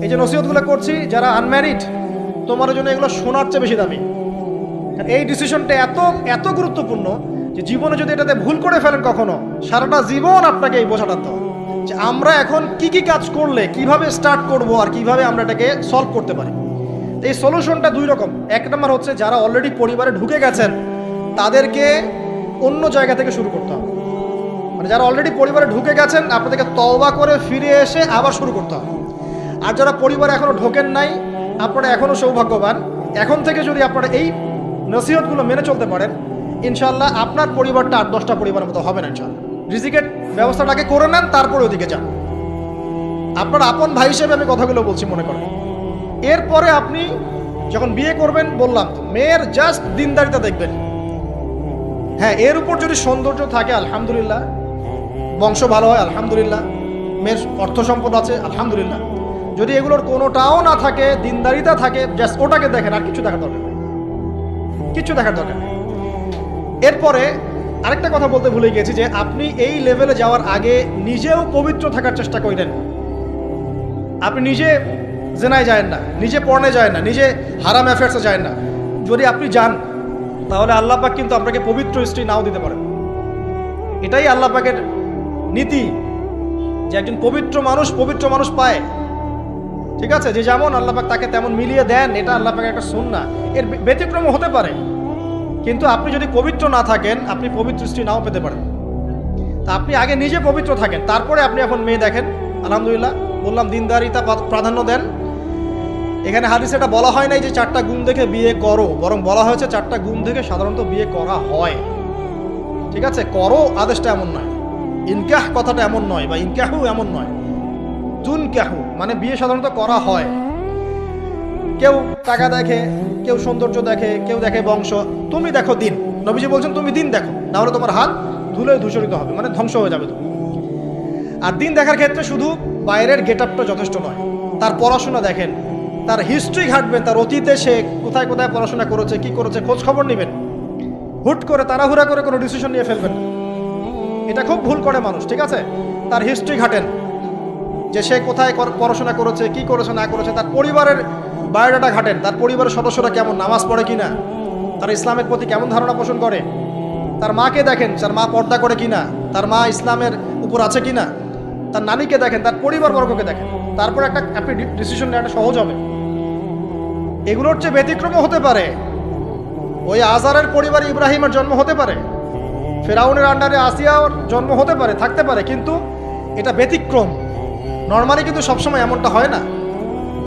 এই যে নসিহতগুলো করছি, যারা আনম্যারিড, তোমার জন্য এগুলো শোনার চেয়ে বেশি দামি। এই ডিসিশনটা এত এত গুরুত্বপূর্ণ যে জীবনে যদি এটাতে ভুল করে ফেলেন কখনো, সারাটা জীবন আপনাকে এই বোঝাটা তো যে আমরা এখন কি কি কাজ করলে কিভাবে স্টার্ট করব আর কিভাবে আমরা এটাকে সলভ করতে পারি। এই সলিউশনটা দুই রকম। এক নম্বর হচ্ছে যারা অলরেডি পরিবারে ঢুকে গেছেন তাদেরকে অন্য জায়গা থেকে শুরু করতে হবে। মানে যারা অলরেডি পরিবারে ঢুকে গেছেন আপনাদেরকে তওবা করে ফিরে এসে আবার শুরু করতে হবে। আর যারা পরিবারে এখনো ঢোকেন নাই, আপনারা এখনো সৌভাগ্যবান। এখন থেকে যদি আপনারা এই নসিহতগুলো মেনে চলতে পারেন, ইনশাআল্লাহ আপনার পরিবারটা 8-10টা পরিবারের মতো হবে না। ইনশাআল্লাহ রিজিকের ব্যবস্থাটাকে করে নেন, তারপরে ওদিকে যান। আপনার আপন ভাই হিসেবে আমি কথাগুলো বলছি, মনে করেন। এরপরে আপনি যখন বিয়ে করবেন, বললাম তো মেয়ের জাস্ট দিনদারিতা দেখবেন। হ্যাঁ, এর উপর যদি সৌন্দর্য থাকে আলহামদুলিল্লাহ, বংশ ভালো হয় আলহামদুলিল্লাহ, মেয়ের অর্থ সম্পদ আছে আলহামদুলিল্লাহ। যদি এগুলোর কোনোটাও না থাকে, দিনদারিতা থাকে, জাস্ট ওটাকে দেখেন, আর কিছু দেখার দরকার নেই, কিছু দেখার দরকার নেই। এরপরে আরেকটা কথা বলতে ভুলে গেছি যে আপনি এই লেভেলে যাওয়ার আগে নিজেও পবিত্র থাকার চেষ্টা করেন। আপনি নিজে জেনায় যায় না, নিজে পর্নে যায় না, নিজে হারাম অ্যাফেয়ার্সে যায় না। যদি আপনি যান তাহলে আল্লাহ পাক কিন্তু আপনাকে পবিত্র স্ত্রী নাও দিতে পারেন। এটাই আল্লাহ পাকের নীতি যে একজন পবিত্র মানুষ পায়। ঠিক আছে, যে যেমন আল্লাহ পাক তাকে তেমন মিলিয়ে দেন, এটা আল্লাহ পাকের একটা সুন্নাহ। এর ব্যতিক্রম হতে পারে, কিন্তু আপনি যদি পবিত্র না থাকেন আপনি পবিত্র স্ত্রী নাও পেতে পারেন। তা আপনি আগে নিজে পবিত্র থাকেন, তারপরে আপনি এখন মেয়ে দেখেন। আলহামদুলিল্লাহ, বললাম দিনদারিতা প্রাধান্য দেন। এখানে হাদিসে এটা বলা হয় নাই যে 4টা গুণ দেখে বিয়ে করো, বরং বলা হয়েছে 4টা গুণ দেখে সাধারণত বিয়ে করা হয়। ঠিক আছে, করো আদেশটা এমন নয়, ইনকাহ কথাটা এমন নয়, বা ইনকাহু এমন নয়, তুনকাহু মানে বিয়ে সাধারণত করা হয়। কেউ টাকা দেখে, কেউ সৌন্দর্য দেখে, কেউ দেখে বংশ। তুমি দেখো দিন। নবীজি বলছেন তুমি দিন দেখো, না হলে তোমার হাত ধুলে ধূসরিত হবে, মানে ধ্বংস হয়ে যাবে তুমি। আর দিন দেখার ক্ষেত্রে শুধু বাইরের গেট আপটা যথেষ্ট নয়, তার পড়াশোনা দেখেন, তার হিস্ট্রি ঘাটবেন, তার অতীতে সে কোথায় কোথায় পড়াশোনা করেছে, কি করেছে, খোঁজ খবর নেবেন। হুট করে তাড়াহুড়া করে কোনো ডিসিশন নিয়ে ফেলবেন না, এটা খুব ভুল করে মানুষ। ঠিক আছে, তার হিস্ট্রি ঘাটেন যে সে কোথায় পড়াশোনা করেছে, কি করেছে না করেছে। তার পরিবারের বায়োডাটা ঘাটেন, তার পরিবারের সদস্যরা কেমন, নামাজ পড়ে কিনা, তার ইসলামের প্রতি কেমন ধারণা পোষণ করে। তার মাকে দেখেন, তার মা পর্দা করে কিনা, তার মা ইসলামের উপর আছে কিনা। তার নানিকে দেখেন, তার পরিবারবর্গকে দেখেন, তারপর আপনি ডিসিশন নেওয়াটা সহজ হবে। এগুলোর চেয়ে ব্যতিক্রমও হতে পারে। ওই আজারের পরিবারে ইব্রাহিমের জন্ম হতে পারে, ফেরাউনের আন্ডারে আসিয়ার জন্ম হতে পারে, থাকতে পারে, কিন্তু এটা ব্যতিক্রম। নর্মালি কিন্তু সবসময় এমনটা হয় না।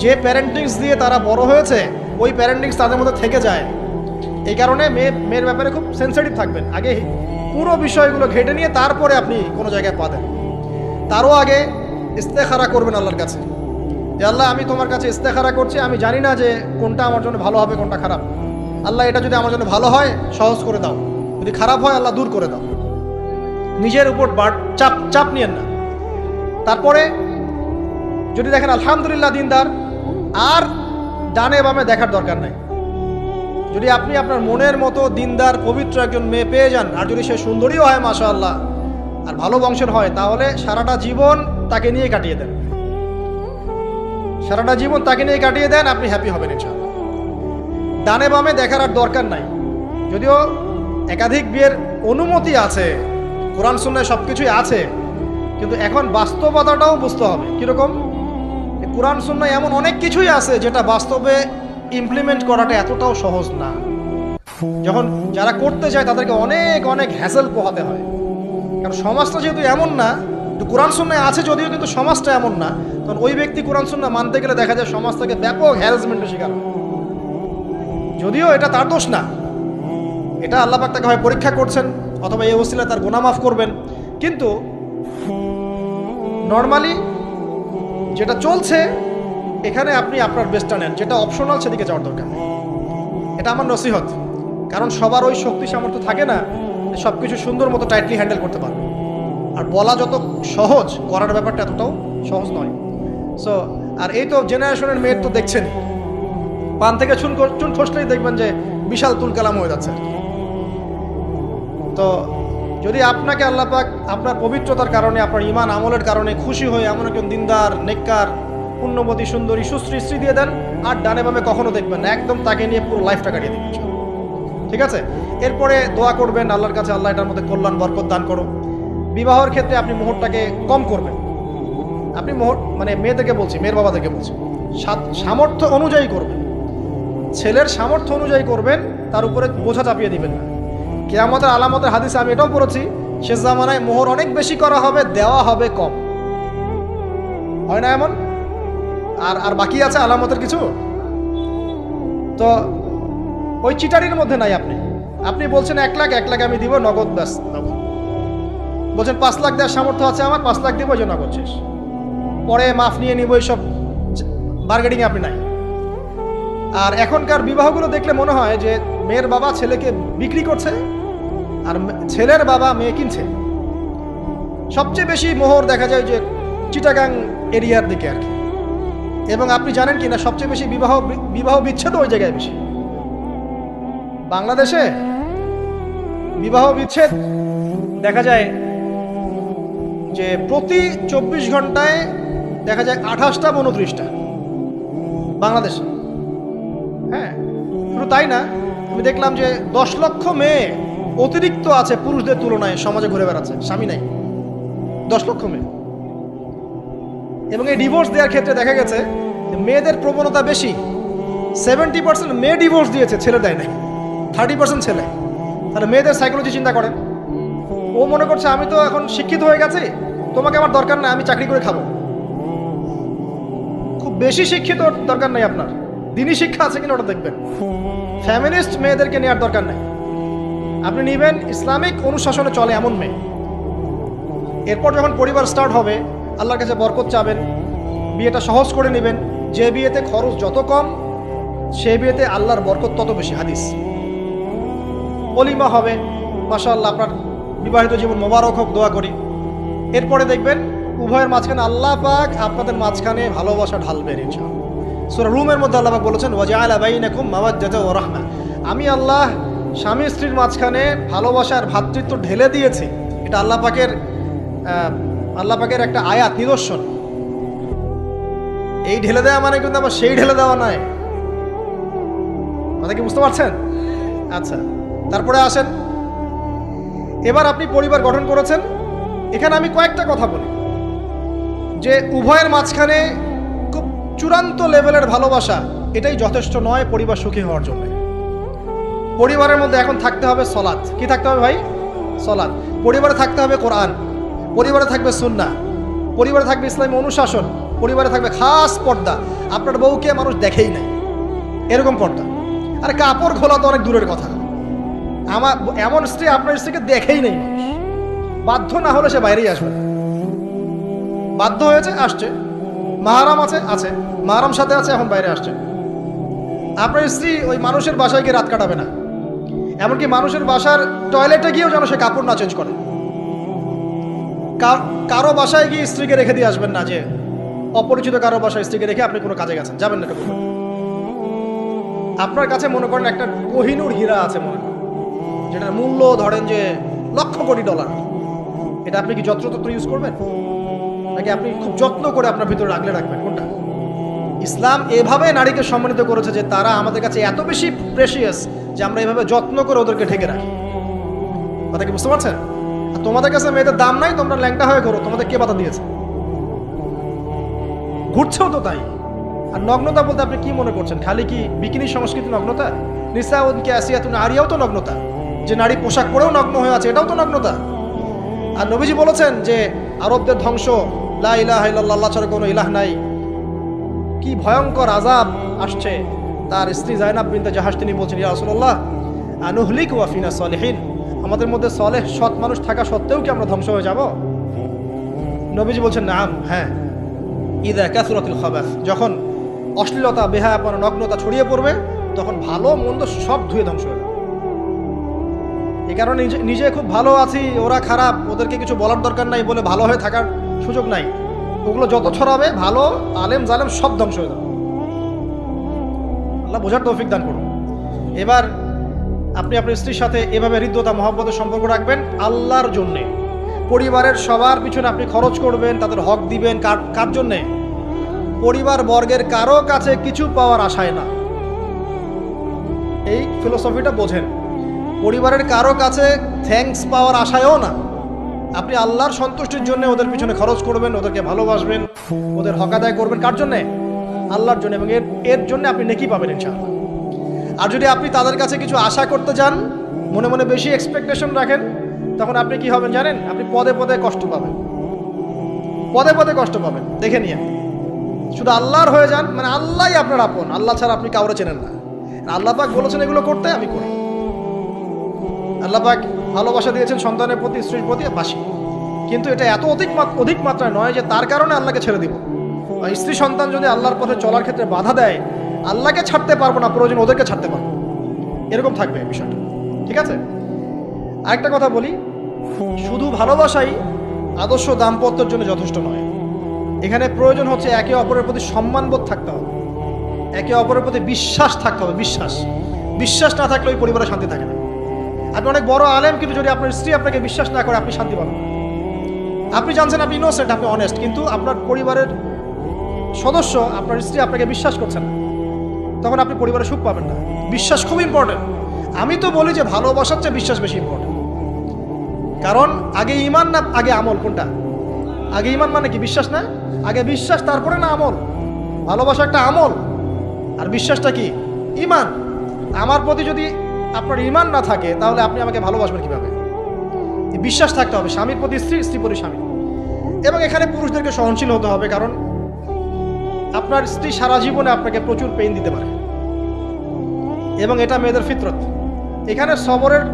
যে প্যারেন্টিংস দিয়ে তারা বড় হয়েছে, ওই প্যারেন্টিংস তাদের মধ্যে থেকে যায়। এই কারণে মেয়ের ব্যাপারে খুব সেন্সিটিভ থাকবেন। আগে পুরো বিষয়গুলো ঘেটে নিয়ে তারপরে আপনি কোনো জায়গায় পা দেন। তারও আগে ইস্তেখারা করবেন আল্লাহর কাছে, যে আল্লাহ আমি তোমার কাছে ইস্তেখারা করছি, আমি জানি না যে কোনটা আমার জন্য ভালো হবে, কোনটা খারাপ। আল্লাহ এটা যদি আমার জন্য ভালো হয় সহজ করে দাও, যদি খারাপ হয় আল্লাহ দূর করে দাও। নিজের উপর চাপ নিয়েন না। তারপরে যদি দেখেন আলহামদুলিল্লাহ দিনদার, আর ডানে বামে দেখার দরকার নাই। যদি আপনি আপনার মনের মতো দিনদার পবিত্র একজন মেয়ে পেয়ে যান, আর যদি সে সুন্দরীও হয় মাশাআল্লাহ, আর ভালো বংশের হয়, তাহলে সারাটা জীবন তাকে নিয়ে কাটিয়ে দেন, সারাটা জীবন তাকে নিয়ে কাটিয়ে দেন, আপনি হ্যাপি হবেন ইনশাআল্লাহ। ডানে বামে দেখার আর দরকার নাই। যদিও একাধিক বিয়ের অনুমতি আছে, কোরআন সুন্নাহয় সব কিছুই আছে, কিন্তু এখন বাস্তবতাটাও বুঝতে হবে। কীরকম? কোরআন সুন্নাহয় এমন অনেক কিছুই আছে যেটা বাস্তবে ইমপ্লিমেন্ট করাটা এতটাও সহজ না। যখন যারা করতে যায় তাদেরকে অনেক অনেক হ্যাসেল পোহাতে হয়, কারণ সমাজটা যেহেতু এমন না। তো কোরআন সুন্নাহয় আছে যদিও, কিন্তু সমাজটা এমন না। কারণ ওই ব্যক্তি কোরআন সুন্নাহ মানতে গেলে দেখা যায় সমাজ থেকে ব্যাপক হ্যারাসমেন্টের শিকার হয়। যদিও এটা তার দোষ না, এটা আল্লাহ পাক তাকে হয় পরীক্ষা করছেন, অথবা এই ওসিলায় তার গুনাহ মাফ করবেন। কিন্তু নর্মালি যেটা চলছে এখানে আপনি আপনার বেস্টটা নেন, যেটা অপশনাল সেদিকে যাওয়ার দরকার নেই। এটা আমার নসিহত। কারণ সবার ওই শক্তি সামর্থ্য থাকে না সব কিছু সুন্দর মতো টাইটলি হ্যান্ডেল করতে পারবে। আর বলা যত সহজ, করার ব্যাপারটা এতটাও সহজ নয়। সো আর এই তো জেনারেশনের মেয়ের তো দেখছেন, পান থেকে চুন খসলেই দেখবেন যে বিশাল তুল কালাম হয়ে যাচ্ছে। তো যদি আপনাকে আল্লাহ পাক আপনার পবিত্রতার কারণে, আপনার ঈমান আমলের কারণে খুশি হয়ে এমন একজন দিনদার, নেককার, পুণ্যবতী সুন্দরী সুশ্রী স্ত্রী দিয়ে দেন, আর ডানে বামে কখনো দেখবেন না, একদম তাকে নিয়ে পুরো লাইফটা কাটিয়ে দিবেন। ঠিক আছে? এরপরে দোয়া করবেন আল্লাহর কাছে, আল্লাহ এটার মধ্যে কল্যাণ বরকত দান করো। বিবাহের ক্ষেত্রে আপনি মোহরটাকে কম করবেন। আপনি মোহর মানে মেয়েদেরকে বলছি, মেয়ের বাবাদেরকে বলছি, সামর্থ্য অনুযায়ী করবেন, ছেলের সামর্থ্য অনুযায়ী করবেন, তার উপরে বোঝা চাপিয়ে দিবেন না। কিয়ামতের আলামতের হাদিসে আমি এটাও পড়েছি, শেষ জামানায় মোহর অনেক বেশি করা হবে, দেওয়া হবে কম। হয় না এমন? আর বাকি আছে আলামতের কিছু। তো ওই চিটারির মধ্যে নাই। আপনি বলছেন 1 লাখ আমি দিব নগদ, ব্যাস নগদ। বলছেন 5 লাখ দেওয়ার সামর্থ্য আছে আমার, 5 লাখ দিব, ওই জন্য নগদ শেষ, পরে মাফ নিয়ে নিব, এইসব বার্গেনিং আপনি নাই। আর এখনকার বিবাহগুলো দেখলে মনে হয় যে মেয়ের বাবা ছেলেকে বিক্রি করছে আর ছেলের বাবা মেয়ে কিনছে। সবচেয়ে বেশি মোহর দেখা যায় যে চিটাগাং এরিয়ার দিকে আর কি। এবং আপনি জানেন কি না, সবচেয়ে বেশি বিবাহ বিচ্ছেদ ওই জায়গায় বেশি। বাংলাদেশে বিবাহ বিচ্ছেদ দেখা যায় যে প্রতি 24 ঘন্টায় দেখা যায় 28টা 29টা বাংলাদেশে। হ্যাঁ, শুধু তাই না, আমি দেখলাম যে 10 লক্ষ মেয়ে অতিরিক্ত আছে পুরুষদের তুলনায় সমাজে ঘুরে বেড়াচ্ছে, স্বামী নাই। 10 লক্ষ মেয়ে। এবং এই ডিভোর্স দেওয়ার ক্ষেত্রে দেখা গেছে মেয়েদের প্রবণতা বেশি। 70% মেয়ে ডিভোর্স দিয়েছে, ছেলে দেয় নাই, 30% ছেলে। তাহলে মেয়েদের সাইকোলজি চিন্তা করেন। ও মনে করছে আমি তো এখন শিক্ষিত হয়ে গেছি, তোমাকে আমার দরকার নাই, আমি চাকরি করে খাবো। খুব বেশি শিক্ষিত দরকার নাই আপনার, দিনী শিক্ষা আছে কিনা ওটা দেখবেন। ফ্যামিলিস্ট মেয়েদেরকে নেওয়ার দরকার নাই, আপনি নিবেন ইসলামিক অনুশাসনে চলে এমন মেয়ে। এরপর যখন পরিবার স্টার্ট হবে, আল্লাহর কাছে বরকত চাবেন, বিয়েটা সহজ করে নেবেন। যে বিয়েতে খরচ যত কম, সে বিয়েতে আল্লাহর বরকত তত বেশি। হাদিস। অলিমা হবে, মাশাআল্লাহ, আপনার বিবাহিত জীবন মোবারক হোক, দোয়া করি। এরপরে দেখবেন উভয়ের মাঝখানে আল্লাহ পাক আপনাদের মাঝখানে ভালোবাসা ঢালবেন ইনশাআল্লাহ। সূরা রুমের মধ্যে আল্লাহ পাক বলেছেন, ওয়াজআলা বাইনাকুম মাওয়াদ্দাতাও ওয়া রাহমা। আমি আল্লাহ স্বামী স্ত্রীর মাঝখানে ভালোবাসার ভ্রাতৃত্ব ঢেলে দিয়েছি। এটা আল্লাহ পাকের একটা আয়াত, নিদর্শন। এই ঢেলে দেওয়া মানে কিন্তু আবার সেই ঢেলে দেওয়া নয়। কথা কি বুঝতে পারছেন? আচ্ছা, তারপরে আসেন, এবার আপনি পরিবার গঠন করেছেন। এখানে আমি কয়েকটা কথা বলি যে উভয়ের মাঝখানে খুব চূড়ান্ত লেভেলের ভালোবাসা এটাই যথেষ্ট নয় পরিবার সুখী হওয়ার জন্য। পরিবারের মধ্যে এখন থাকতে হবে সলাত। কি থাকতে হবে ভাই? সলাত। পরিবারে থাকতে হবে কোরআন, পরিবারে থাকবে সুন্নাহ, পরিবারে থাকবে ইসলামী অনুশাসন, পরিবারে থাকবে খাস পর্দা। আপনার বউকে মানুষ দেখেই নাই, এরকম পর্দা। আর কাপড় খোলা তো অনেক দূরের কথা। আমার এমন স্ত্রী আপনার স্ত্রীকে দেখেই নেই মানুষ, বাধ্য না হলে সে বাইরেই আসবে। বাধ্য হয়েছে, আসছে, মাহারাম আছে, মাহারাম সাথে আছে, এখন বাইরে আসছে। আপনার স্ত্রী ওই মানুষের বাসায় গিয়ে রাত কাটাবে না, এমনকি মানুষের বাসার টয়লেটে গিয়েও যেন সে কাপড় না চেঞ্জ করে। কারো বাসায় গিয়ে স্ত্রীকে রেখে দিয়ে আসবেন না, যে অপরিচিত কারো বাসায় স্ত্রীকে রেখে আপনি কোনো কাজে গেছেন, যাবেন না। আপনার কাছে মনে করেন একটা কোহিনূর হীরা আছে, মনে করেন যেটার মূল্য ধরেন যে লক্ষ কোটি ডলার। এটা আপনি কি যত্রতত্র ইউজ করবেন, নাকি আপনি খুব যত্ন করে আপনার ভিতরে রাখলে রাখবেন? কোনটা? ইসলাম এভাবে নারীকে সম্মানিত করেছে যে তারা আমাদের কাছে এত বেশি প্রেশিয়াস যে আমরা এভাবে যত্ন করে ওদেরকে ঢেকে রাখি। কথা কি বুঝতে পারছেন? আর তোমাদের কাছে মেয়েদের দাম নাই, তোমরা ল্যাংটা হয়ে করো, তোমাদের কে বাধা দিয়েছে? ঘুরছেও তো তাই। আর নগ্নতা বলতে আপনি কি মনে করছেন? খালি কি বিকিনি সংস্কৃতি নগ্নতা? নিসাউন কাসিয়াতুন আরিয়াও তো নগ্নতা, যে নারী পোশাক পরেও নগ্ন হয়ে আছে, এটাও তো নগ্নতা। আর নবীজি বলেছেন যে আরবদের ধ্বংস, লা ইলাহা ইল্লাল্লাহ, আল্লাহ ছাড়া কোনো ইলাহ নাই। কি ভয়ঙ্কর আযাব আসছে। তার স্ত্রী জায়নাব বিনতে জাহাশ তিনি বলছেন, ইয়া রাসূলুল্লাহ আনুহলিক ওয়া ফিনা সালিহিন, আমাদের মধ্যে সলেহ সৎ মানুষ থাকা সত্ত্বেও কি আমরা ধ্বংস হয়ে যাব? নবীজি বলছেন, নাম, হ্যাঁ। ইযা কাসুরাতুল খাবাস, যখন অশ্লীলতা, বেহায়াপনা, নগ্নতা ছড়িয়ে পড়বে, তখন ভালো মন্দ সব ধুয়ে ধ্বংস হয়ে যাবে। এই কারণে নিজে খুব ভালো আছি, ওরা খারাপ, ওদেরকে কিছু বলার দরকার নাই বলে ভালো হয়ে থাকার সুযোগ নাই। ওগুলো যত ছড়াবে, ভালো আলেম জালেম সব ধ্বংস হয়ে যাবে। আল্লাহ বোঝার তৌফিক দান করুন। এবার আপনি আপনার স্ত্রীর সাথে এভাবে হৃদ্যতা মহব্বতের সম্পর্ক রাখবেন আল্লাহর জন্যে। পরিবারের সবার পিছনে আপনি খরচ করবেন, তাদের হক দিবেন। কার জন্যে? পরিবার বর্গের কারো কাছে কিছু পাওয়ার আশায় না। এই ফিলোসফিটা বোঝেন। পরিবারের কারো কাছে থ্যাঙ্কস পাওয়ার আশায়ও না। আপনি আল্লাহর সন্তুষ্টির জন্য ওদের পিছনে খরচ করবেন, ওদেরকে ভালোবাসবেন, ওদের হক আদায় করবেন। কার জন্যে? আল্লাহর জন্য। এবং এর জন্য আপনি নেকি পাবেন ইনশাআল্লাহ। আর যদি আপনি তাদের কাছে কিছু আশা করতে যান, মনে মনে বেশি এক্সপেকটেশন রাখেন, তখন আপনি কি হবেন জানেন? আপনি পদে পদে কষ্ট পাবেন, পদে পদে কষ্ট পাবেন। দেখে নিয়ে শুধু আল্লাহর হয়ে যান, মানে আল্লাহই আপনার আপন, আল্লাহ ছাড়া আপনি কাউরে চেনেন না। আল্লাহ পাক বলেছেন এগুলো করতে, আমি করি। আল্লাহ পাক ভালোবাসা দিয়েছেন সন্তানের প্রতি, স্ত্রীর প্রতি, বাসি। কিন্তু এটা এত অধিক মাত্রায় নয় যে তার কারণে আল্লাহকে ছেড়ে দিব। স্ত্রী সন্তান যদি আল্লাহর পথে চলার ক্ষেত্রে বাধা দেয়, আল্লাহকে ছাড়তে পারবো না, প্রয়োজন ওদেরকে ছাড়তে পারবো, এরকম থাকবে বিষয়টা। ঠিক আছে? আরেকটা কথা বলি, শুধু ভালোবাসাই আদর্শ দাম্পত্যের জন্য যথেষ্ট নয়। এখানে প্রয়োজন হচ্ছে একে অপরের প্রতি সম্মানবোধ থাকতে হবে, একে অপরের প্রতি বিশ্বাস থাকতে হবে। বিশ্বাস না থাকলে ওই পরিবারে শান্তি থাকে না। আপনি অনেক বড় আলেম, কিন্তু যদি আপনার স্ত্রী আপনাকে বিশ্বাস না করে, আপনি শান্তি পাবেন। আপনি জানছেন আপনি ইনোসেন্ট, আপনি অনেস্ট, কিন্তু আপনার পরিবারের সদস্য, আপনার স্ত্রী আপনাকে বিশ্বাস করছে না, তখন আপনি পরিবারে সুখ পাবেন না। বিশ্বাস খুব ইম্পর্টেন্ট। আমি তো বলি যে ভালোবাসার চেয়ে বিশ্বাস বেশি ইম্পর্টেন্ট। কারণ আগে ইমান না আগে আমল? কোনটা আগে? ইমান মানে কি? বিশ্বাস না? আগে বিশ্বাস, তারপরে না আমল? ভালোবাসা একটা আমল, আর বিশ্বাসটা কি? ইমান। আমার প্রতি যদি আপনার ইমান না থাকে, তাহলে আপনি আমাকে ভালোবাসবেন কিভাবে? বিশ্বাস থাকতে হবে, স্বামীর প্রতি স্ত্রী, স্ত্রী প্রতি স্বামী। এবং এখানে পুরুষদেরকে সহনশীল হতে হবে, কারণ আপনার স্ত্রী সারা জীবনে আপনাকে প্রচুর পেইন দিতে পারে, এবং এটা মেয়েদের ফিতরত। এখানে সবরের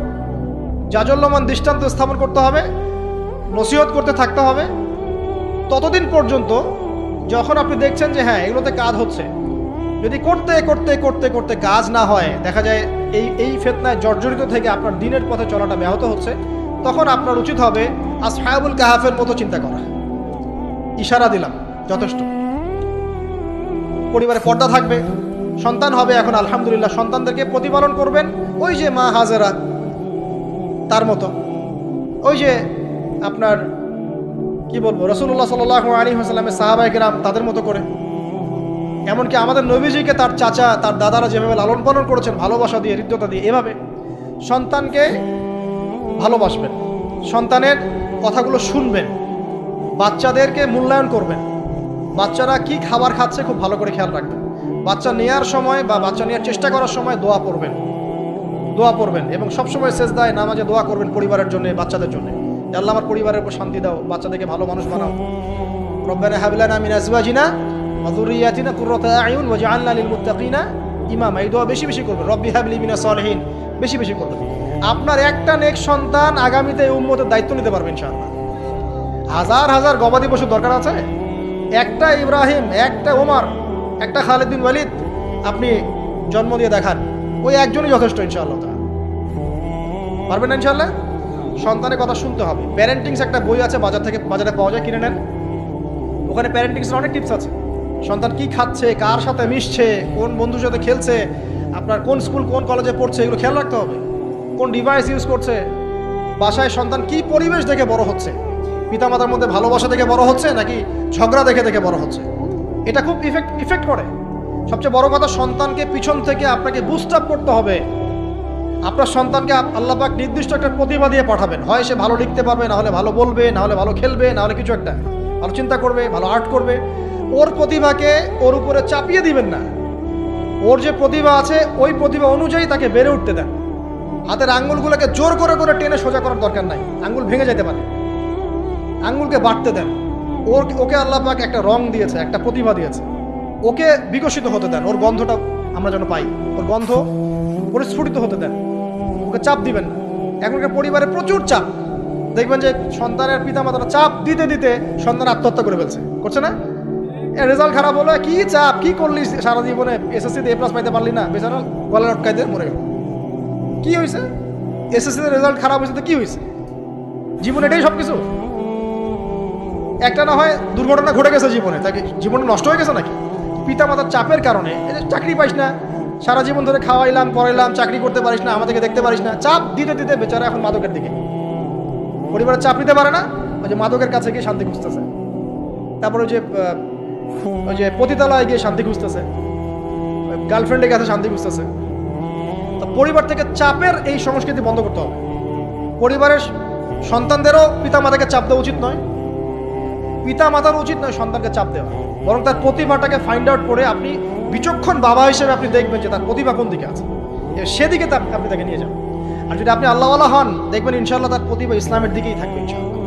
জাজল্যমান দৃষ্টান্ত স্থাপন করতে হবে, নসিহত করতে থাকতে হবে ততদিন পর্যন্ত যখন আপনি দেখছেন যে হ্যাঁ এগুলোতে কাজ হচ্ছে। যদি করতে করতে করতে করতে কাজ না হয়, দেখা যায় এই ফিতনায় জর্জরিত থেকে আপনার দিনের পথে চলাটা ব্যাহত হচ্ছে, তখন আপনার উচিত হবে আসহাবুল কাহাফের মতো চিন্তা করা। ইশারা দিলাম, যথেষ্ট। পরিবারে পর্দা থাকবে, সন্তান হবে। এখন আলহামদুলিল্লাহ সন্তানদেরকে প্রতিপালন করবেন ওই যে মা হাজেরা তার মতো, ওই যে আপনার কি বলবো, রাসূলুল্লাহ সাল্লাল্লাহু আলাইহি ওয়াসাল্লামের সাহাবায়ে কেরাম তাদের মতো করে। এমনকি আমাদের নবীজিকে তার চাচা, তার দাদারা যেভাবে লালন পালন করেছেন ভালোবাসা দিয়ে, হৃদ্যতা দিয়ে, এভাবে সন্তানকে ভালোবাসবেন, সন্তানের কথাগুলো শুনবেন, বাচ্চাদেরকে মূল্যায়ন করবেন। বাচ্চারা কি খাবার খাচ্ছে খুব ভালো করে খেয়াল রাখবেন। বাচ্চা নেওয়ার সময় বা বাচ্চা নেওয়ার চেষ্টা করার সময় দোয়া পড়বেন এবং সবসময় সেজদায় নামাজে দোয়া করবেন পরিবারের জন্য, বাচ্চাদের জন্য। আল্লাহ আমার পরিবারের উপর শান্তি দাও, বাচ্চাদেরকে ভালো মানুষ বানাও। রব্বানা হাব লানা মিন আজওয়াজিনা ওয়া যুররিয়াতিনা কুররাতা আয়ুন ওয়াজআলনা লিল মুত্তাকিনা ইমামা। এই দোয়া বেশি বেশি করবেন। রব্বি হাবলি মিনাস সালিহিন বেশি বেশি করবেন। আপনার একটা নেক সন্তান আগামীতে এই উম্মতের দায়িত্ব নিতে পারবে ইনশাআল্লাহ। হাজার হাজার গবাদি পশুর দরকার আছে? একটা ইব্রাহিম, একটা ওমর, একটা খালিদ বিন ওয়ালিদ আপনি জন্ম দিয়ে দেখান, ওই একজনই যথেষ্ট ইনশাআল্লাহ। পারবেন না ইনশাআল্লাহ? সন্তানের কথা শুনতে হবে। প্যারেন্টিংস একটা বই আছে, বাজারে পাওয়া যায়, কিনে নেন। ওখানে প্যারেন্টিংসের অনেক টিপস আছে। সন্তান কি খাচ্ছে, কার সাথে মিশছে, কোন বন্ধুর সাথে খেলছে, আপনার কোন স্কুল কোন কলেজে পড়ছে, এগুলো খেয়াল রাখতে হবে। কোন ডিভাইস ইউজ করছে, বাসায় সন্তান কি পরিবেশ দেখে বড় হচ্ছে, পিতামাতার মধ্যে ভালোবাসা দেখে বড় হচ্ছে নাকি ঝগড়া দেখে দেখে বড় হচ্ছে, এটা খুব ইফেক্ট করে। সবচেয়ে বড় কথা, সন্তানকে পিছন থেকে আপনাকে বুস্ট আপ করতে হবে। আপনার সন্তানকে আল্লাহ পাক নির্দিষ্ট একটা প্রতিভা দিয়ে পাঠাবেন। হয় সে ভালো লিখতে পারবে, না হলে ভালো বলবে, না হলে ভালো খেলবে, না হলে কিছু একটা ভালো চিন্তা করবে, ভালো আর্ট করবে। ওর প্রতিভাকে ওর উপরে চাপিয়ে দিবেন না। ওর যে প্রতিভা আছে ওই প্রতিভা অনুযায়ী তাকে বেড়ে উঠতে দেন। হাতের আঙ্গুলগুলোকে জোর করে করে টেনে সোজা করার দরকার নাই, আঙ্গুল ভেঙে যেতে পারে। আঙ্গুলকে বাড়তে দেন। ওকে আল্লাহ পাক একটা রং দিয়েছে, একটা প্রতিভা দিয়েছে, ওকে বিকশিত হতে দেন। ওর গন্ধটা আমরা যেন পাই, ওর গন্ধ পরিস্ফুটিত হতে দেন। ওকে চাপ দিবেন না। এখনকার পরিবারে প্রচুর চাপ, দেখবেন যে সন্তানের পিতামাতারা চাপ দিতে দিতে সন্তান আত্মহত্যা করে ফেলছে, করছে না? রেজাল্ট খারাপ হলো, কি চাপ, কি করলি সারা জীবনে, এসএসসিতে এ প্লাস পাইতে পারলি না, বেচারা গলা লটকাইতে মরে গেল। কি হয়েছে? এসএসসিতে রেজাল্ট খারাপ হয়েছে তো কি হয়েছে? জীবন এটাই সব কিছু? একটা না হয় দুর্ঘটনা ঘটে গেছে জীবনে, তাকে জীবনটা নষ্ট হয়ে গেছে নাকি? পিতামাতার চাপের কারণে চাকরি পাইস না, সারা জীবন ধরে খাওয়াইলাম পড়াইলাম, চাকরি করতে পারিস না, আমাদেরকে দেখতে পারিস না, চাপ দিতে দিতে বেচারা এখন মাদকের দিকে। পরিবারের চাপ নিতে পারে না, ওই যে মাদকের কাছে গিয়ে শান্তি খুঁজতেছে। তারপরে যে ওই যে পতিতালয়ে গিয়ে শান্তি খুঁজতেছে, গার্লফ্রেন্ডের কাছে শান্তি খুঁজতেছে। তো পরিবার থেকে চাপের এই সংস্কৃতি বন্ধ করতে হবে। পরিবারের সন্তানদেরও পিতা মাতাকে চাপ দেওয়া উচিত নয়, পিতা মাতার উচিত নয় সন্তানকে চাপ দেওয়া, বরং তার প্রতিভাটাকে ফাইন্ড আউট করে আপনি বিচক্ষণ বাবা হিসেবে আপনি দেখবেন যে তার প্রতিভা কোন দিকে আছে, সেদিকে আপনি তাকে নিয়ে যাবেন। আর যদি আপনি আল্লাহওয়ালা হন, দেখবেন ইনশাআল্লাহ তার প্রতিভা ইসলামের দিকেই থাকবে ইনশাআল্লাহ।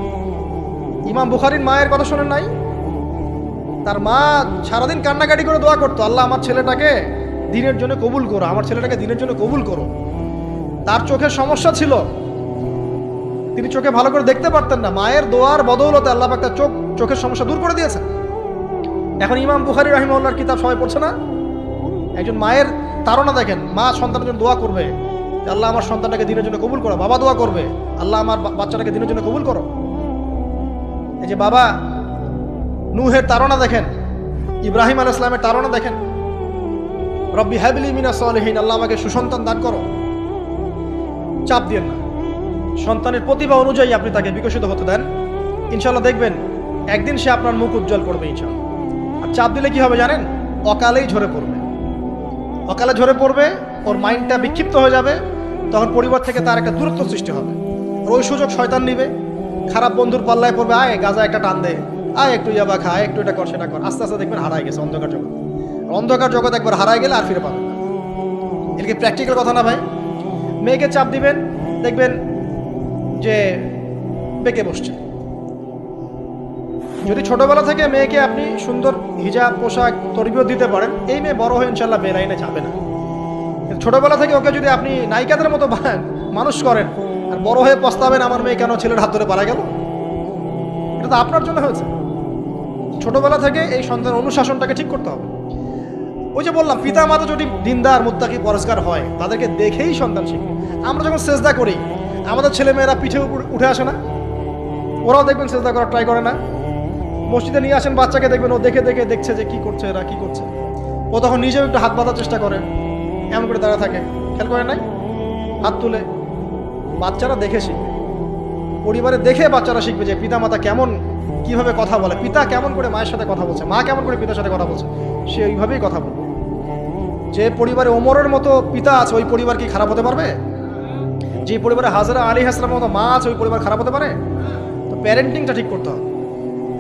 ইমাম বুখারীর মায়ের কথা শোনেন নাই? তার মা সারাদিন কান্নাকাটি করে দোয়া করতো, আল্লাহ আমার ছেলেটাকে দিনের জন্য কবুল করো, আমার ছেলেটাকে দিনের জন্য কবুল করো। তার চোখের সমস্যা ছিল, তিনি চোখে ভালো করে দেখতে পারতেন না, মায়ের দোয়ার বদৌলতে আল্লাহ পাক তার চোখের সমস্যা দূর করে দিয়েছেন। এখন ইমাম বুখারী রাহিমাহুল্লাহর কিতাব সবাই পড়ছে না? একজন মায়ের তাড়না দেখেন, মা সন্তানের জন্য দোয়া করবে, আল্লাহ আমার সন্তানটাকে দিনের জন্য কবুল করো। বাবা দোয়া করবে, আল্লাহ আমার বাচ্চাটাকে দিনের জন্য কবুল করো। এই যে বাবা নূহের তাড়না দেখেন, ইব্রাহিম আলাইহিস সালামের তাড়না দেখেন, রব্বি হাবলি মিনাস সালিহিন, আল্লাহ আমাকে সুসন্তান দান করো। চাপ দিয়েন না, সন্তানের প্রতিভা অনুযায়ী আপনি তাকে বিকশিত হতে দেন, ইনশাআল্লাহ দেখবেন একদিন সে আপনার মুখ উজ্জ্বল করবে ইনশাআল্লাহ। আর চাপ দিলে কি হবে জানেন? অকালেই ঝরে পড়বে, অকালে ঝরে পড়বে, ওর মাইন্ডটা বিক্ষিপ্ত হয়ে যাবে, তখন পরিবার থেকে তার একটা দূরত্ব সৃষ্টি হবে। আর ওই সুযোগ শয়তান নিবে, খারাপ বন্ধুর পাল্লায় পড়বে, আয় গাজা একটা টান দে, আয় একটু ইয়াবা খা, একটু এটা কর সেটা কর, আস্তে আস্তে দেখবেন হারায় গেছে অন্ধকার জগৎ। অন্ধকার জগৎ একবার হারায় গেলে আর ফিরে পাবেন না। এটা কি প্র্যাকটিক্যাল কথা না ভাই? মেয়েকে চাপ দিবেন, দেখবেন যে বেঁকে বসছে। যদি ছোটবেলা থেকে মেয়েকে আপনি সুন্দর হিজাব পোশাক তরবিয়ত দিতে পারেন, এই মেয়ে বড় হয়ে ইনশাআল্লাহ বেলাইনে যাবে না। ছোটবেলা থেকে ওকে যদি আপনি নায়িকাদের মতো মানুষ করেন, আর বড় হয়ে পস্তাবেন আমার মেয়ে কেন ছেলের হাত ধরে পারা গেল, এটা তো আপনার জন্য হয়েছে। ছোটবেলা থেকে এই সন্তান অনুশাসনটাকে ঠিক করতে হবে। ওই যে বললাম, পিতা মাতা যদি দিনদার মুত্তাকি পরিষ্কার হয়, তাদেরকে দেখেই সন্তান শিখবে। আমরা যখন সেজদা করি, আমাদের ছেলে মেয়েরা পিঠে উঠে আসে না? ওরাও দেখবেন সেজদা করার ট্রাই করে না? মসজিদে নিয়ে আসেন বাচ্চাকে, দেখবেন ও দেখে দেখে দেখছে যে কি করছে এরা, কি করছে। ও তখন নিজেও একটু হাত বাঁধার চেষ্টা করে, এমন করে দাঁড়া থাকে, খেয়াল করে নাই? হাত তুলে। বাচ্চারা দেখে শিখবে, পরিবারে দেখে বাচ্চারা শিখবে যে পিতা মাতা কেমন, কিভাবে কথা বলে, পিতা কেমন করে মায়ের সাথে কথা বলছে, মা কেমন করে পিতার সাথে কথা বলছে, সে ওইভাবেই কথা বলবে। যে পরিবারে ওমরের মতো পিতা আছে, ওই পরিবার কি খারাপ হতে পারবে? যে পরিবারে হাজরা আলাইহিস সালামের মতো মা আছে, ওই পরিবার খারাপ হতে পারে? তো প্যারেন্টিংটা ঠিক করতে হবে।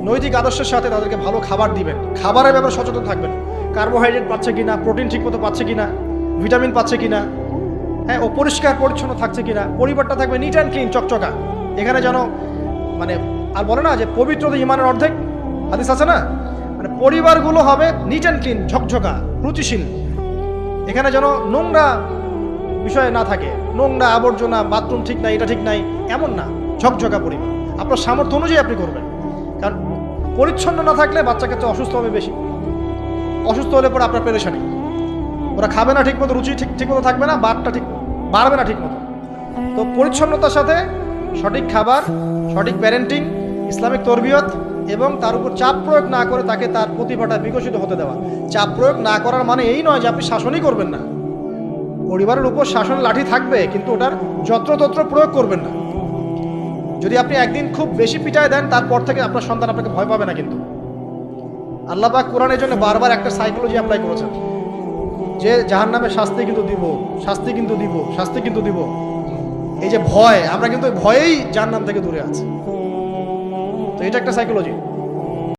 নৈতিক আদর্শের সাথে তাদেরকে ভালো খাবার দিবেন, খাবারের ব্যাপারে সচেতন থাকবেন, কার্বোহাইড্রেট পাচ্ছে কিনা, প্রোটিন ঠিকমতো পাচ্ছে কিনা, ভিটামিন পাচ্ছে কিনা, হ্যাঁ ও পরিষ্কার পরিচ্ছন্ন থাকছে কিনা, পরিবারটা থাকবে নিট অ্যান্ড ক্লিন, চকচকা। এখানে যেন মানে আর বলে না যে পবিত্রতা ইমানের অর্ধেক, হাদিস আছে না? মানে পরিবারগুলো হবে নিট অ্যান্ড ক্লিন, ঝকঝকা, রুচিশীল। এখানে যেন নোংরা বিষয় না থাকে, নোংরা আবর্জনা, বাথরুম ঠিক নাই, এটা ঠিক নাই, এমন না, ঝকঝকা পরিবার। আপনার সামর্থ্য অনুযায়ী আপনি করবেন, কারণ পরিচ্ছন্ন না থাকলে বাচ্চা কাচ্চা অসুস্থ হবে বেশি। অসুস্থ হলে পরে আপনার পেরেশানি, ওরা খাবে না ঠিক মতো, রুচি ঠিক মতো থাকবে না, বাতটা ঠিক বাড়বে না ঠিক মতো। তো পরিচ্ছন্নতার সাথে সঠিক খাবার, সঠিক প্যারেন্টিং, ইসলামিক তরবিয়ত, এবং তার উপর চাপ প্রয়োগ না করে তাকে তার প্রতিভাটা বিকশিত হতে দেওয়া। চাপ প্রয়োগ না করার মানে এই নয় যে আপনি শাসনই করবেন না। পরিবারের উপর শাসনের লাঠি থাকবে, কিন্তু ওটার যত্রতত্র প্রয়োগ করবেন না। যদি আপনি একদিন খুব বেশি পিটায় দেন, তারপর থেকে আপনার সন্তান আপনাকে ভয় পাবে না। কিন্তু আল্লাহ পাক কোরআনের জন্য বারবার একটা সাইকোলজি অ্যাপ্লাই করেছেন যে জাহান্নামের শাস্তি কিন্তু দিব, শাস্তি কিন্তু দিব, শাস্তি কিন্তু দিব। এই যে ভয়, আমরা কিন্তু ভয়েই জাহান্নাম থেকে দূরে আছি। তো এটা একটা সাইকোলজি।